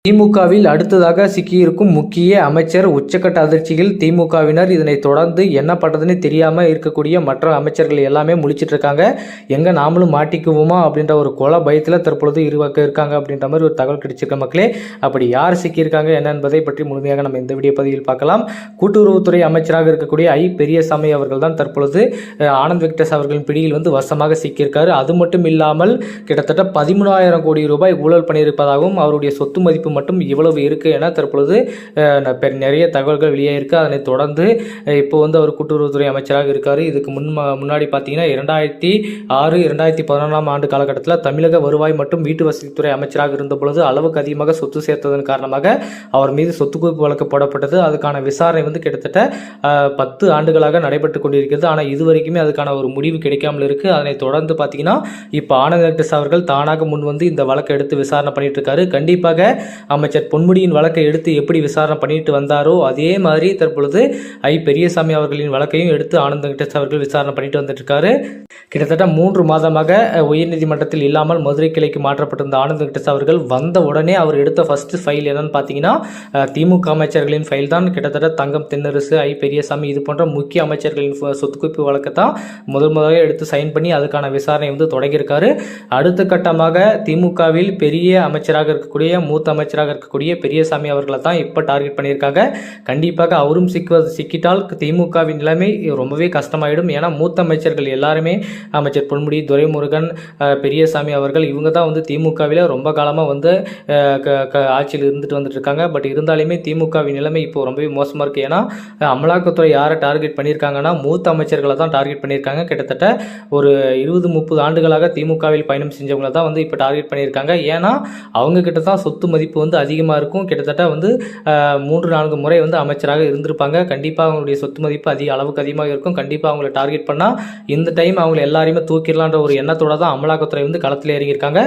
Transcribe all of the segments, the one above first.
திமுகவில் அடுத்ததாக சிக்கியிருக்கும் முக்கிய அமைச்சர் உச்சக்கட்ட அதிர்ச்சியில் திமுகவினர். இதனை தொடர்ந்து என்ன பண்ணுறதுன்னு தெரியாமல் இருக்கக்கூடிய மற்ற அமைச்சர்கள் எல்லாமே முழிச்சிட்டு இருக்காங்க. எங்கே நாமளும் மாட்டிக்குவோமா அப்படின்ற ஒரு கொலை பயத்தில் தற்பொழுது இருக்காங்க அப்படின்ற மாதிரி ஒரு தகவல் கிடைச்சிருக்க மக்களே. அப்படி யார் சிக்கியிருக்காங்க என்ன என்பதை பற்றி முழுமையாக நம்ம இந்த வீடியோ பதிவில் பார்க்கலாம். கூட்டுறவுத்துறை அமைச்சராக இருக்கக்கூடிய பெரியசாமி அவர்கள் தான் தற்பொழுது ஆனந்த் வெங்கடேஷ் அவர்களின் பிடியில் வசமாக சிக்கியிருக்காரு. அது மட்டும் இல்லாமல் கிட்டத்தட்ட 13,000 கோடி ரூபாய் ஊழல் பண்ணியிருப்பதாகவும் அவருடைய சொத்து மதிப்பு மட்டும் இவ்வளவு இருக்கு என தற்பொழுது நிறைய தகவல்கள் வெளியாயிருக்கு. அதனை தொடர்ந்து இப்போ அவர் கூட்டுறவுத்துறை அமைச்சராக இருக்காரு. இதுக்கு முன்னாடி பார்த்தீங்கன்னா 2006 2011 ஆண்டு காலகட்டத்தில் தமிழக வருவாய் மற்றும் வீட்டு வசதித்துறை அமைச்சராக இருந்த பொழுது அளவுக்கு அதிகமாக சொத்து சேர்த்ததன் காரணமாக அவர் மீது சொத்து குவிப்பு வழக்கு போடப்பட்டது. அதுக்கான விசாரணை கிட்டத்தட்ட 10 ஆண்டுகளாக நடைபெற்று கொண்டிருக்கிறது. ஆனால் இதுவரைக்குமே அதுக்கான ஒரு முடிவு கிடைக்காமல் இருக்கு. அதனை தொடர்ந்து பார்த்தீங்கன்னா இப்போ ஆனந்த் வெங்கடேஷ் அவர்கள் தானாக முன் இந்த வழக்கை எடுத்து விசாரணை பண்ணிட்டு இருக்காரு. கண்டிப்பாக அமைச்சர் பொன்முடியின் வழக்கை எடுத்து எப்படி விசாரணை பண்ணிட்டு வந்தாரோ அதே மாதிரி தற்பொழுது பெரியசாமி அவர்களின் வழக்கையும் எடுத்து ஆனந்த் வெங்கடேஷ் அவர்கள் விசாரணை பண்ணிட்டு வந்துட்டு இருக்காரு. கிட்டத்தட்ட 3 மாதமாக உயர்நீதிமன்றத்தில் இல்லாமல் மதுரை கிளைக்கு மாற்றப்பட்டிருந்த ஆனந்த் வெங்கடேஷ் அவர்கள் வந்த உடனே அவர் எடுத்த ஃபர்ஸ்ட் ஃபைல் என்னன்னு பார்த்தீங்கன்னா திமுக அமைச்சர்களின் ஃபைல் தான். கிட்டத்தட்ட தங்கம் தென்னரசு, பெரியசாமி இது போன்ற முக்கிய அமைச்சர்களின் சொத்து குவிப்பு வழக்கை தான் முதலாக எடுத்து சைன் பண்ணி அதுக்கான விசாரணை தொடங்கியிருக்காரு. அடுத்த கட்டமாக திமுகவில் பெரிய அமைச்சராக இருக்கக்கூடிய மூத்த அமைச்சராக இருக்கக்கூடிய பெரியசாமி அவர்களை தான் இப்போ டார்கெட் பண்ணியிருக்காங்க. கண்டிப்பாக அவரும் சிக்கிட்டால் திமுகவின் நிலைமை ரொம்பவே கஷ்டமாயிடும். ஏன்னா மூத்த அமைச்சர்கள் எல்லாருமே அமைச்சர் பொன்முடி, துரைமுருகன், பெரியசாமி அவர்கள் இவங்க தான் திமுகவில் ரொம்ப காலமாக ஆட்சியில் இருந்துட்டு வந்துட்டு இருக்காங்க. பட் இருந்தாலுமே திமுகவின் நிலைமை இப்போ ரொம்பவே மோசமாக இருக்குது. ஏன்னா அமலாக்கத்துறை யாரை டார்கெட் பண்ணியிருக்காங்கன்னா மூத்த அமைச்சர்களை தான் டார்கெட் பண்ணியிருக்காங்க. கிட்டத்தட்ட ஒரு 20-30 ஆண்டுகளாக திமுகவில் பயணம் செஞ்சவங்களை தான் இப்போ டார்கெட் பண்ணியிருக்காங்க. ஏன்னா அவங்க கிட்ட தான் சொத்து மதிப்பு அதிகமாக இருக்கும். கிட்டத்தட்ட 3-4 முறை அமைச்சராக இருந்திருப்பாங்க. கண்டிப்பாக அவங்களுடைய சொத்து மதிப்பு அளவுக்கு அதிகமாக இருக்கும். கண்டிப்பாக அவங்களை டார்கெட் பண்ணால் இந்த டைம் அவங்களை எல்லாரையுமே தூக்கிடலான்ற ஒரு எண்ணத்தோட தான் அமலாக்கத்துறை களத்தில் இறங்கியிருக்காங்க.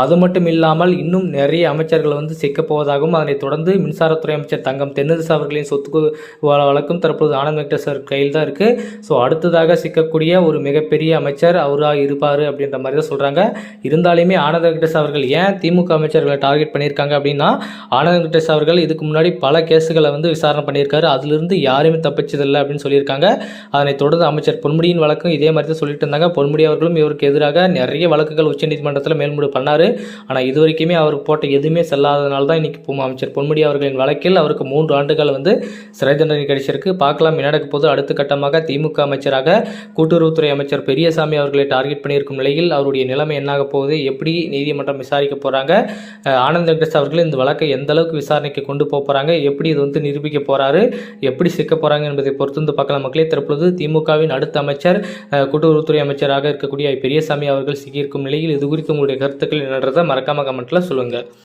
அது மட்டும் இல்லாமல் இன்னும் நிறைய அமைச்சர்கள் சிக்க போவதாகவும் அதனை தொடர்ந்து மின்சாரத்துறை அமைச்சர் தங்கம் தென்னரசு அவர்களின் சொத்து வழக்கும் தற்போது ஆனந்த் வெங்கடேஷ் கையில் தான் இருக்கு. ஸோ அடுத்ததாக சிக்கக்கூடிய ஒரு மிகப்பெரிய அமைச்சர் அவராக இருப்பார் அப்படின்ற மாதிரி தான் சொல்றாங்க. இருந்தாலுமே ஆனந்த் வெங்கடேஷ் அவர்கள் ஏன் திமுக அமைச்சர்களை டார்கெட் பண்ணியிருக்காங்க அப்படின்னா ஆனந்த் வெங்கடேஷ் அவர்கள் இதுக்கு முன்னாடி பல கேஸுகளை விசாரணை பண்ணியிருக்காரு. அதிலிருந்து யாருமே தப்பிச்சதில்லை அப்படின்னு சொல்லியிருக்காங்க. அதனை தொடர்ந்து அமைச்சர் பொன்முடியின் வழக்கும் இதே மாதிரி தான் சொல்லிட்டு இருந்தாங்க. பொன்முடி அவர்களும் இவருக்கு எதிராக நிறைய வழக்குகள் உச்சநீதிமன்றத்தில் மேல்முறை பண்ணாரு. ஆனால் இது வரைக்குமே அவர் போட்ட எதுவுமே செல்லாதனால தான் இன்னைக்கு அமைச்சர் பொன்முடி அவர்களின் வழக்கில் அவருக்கு 3 ஆண்டுகள் சிறை தண்டனை கிடைச்சிருக்கு. பார்க்கலாம் என்ன நடக்க போது. அடுத்த கட்டமாக திமுக அமைச்சராக கூட்டுறவுத்துறை அமைச்சர் பெரியசாமி அவர்களை டார்கெட் பண்ணியிருக்கும் நிலையில் அவருடைய நிலைமை என்னாக போகுது, எப்படி நீதிமன்றம் விசாரிக்க போறாங்க, ஆனந்த் வெங்கடேஷ் அவர்கள் இந்த வழக்கை எந்த அளவுக்கு விசாரணைக்கு கொண்டு போறாங்க, எப்படி இது நிரூபிக்க போறாரு, எப்படி சிக்க போறாங்க என்பதை பொறுத்து பார்க்கலாம் மக்களே. தற்பொழுது திமுகவின் அடுத்த அமைச்சர் கூட்டுறவுத்துறை அமைச்சராக இருக்கக்கூடிய பெரியசாமி அவர்கள் சிக்கியிருக்கும் நிலையில் இது குறித்து உங்களுடைய கருத்துக்கள் என்னன்றதை மறக்காம கமெண்ட்ல சொல்லுங்க.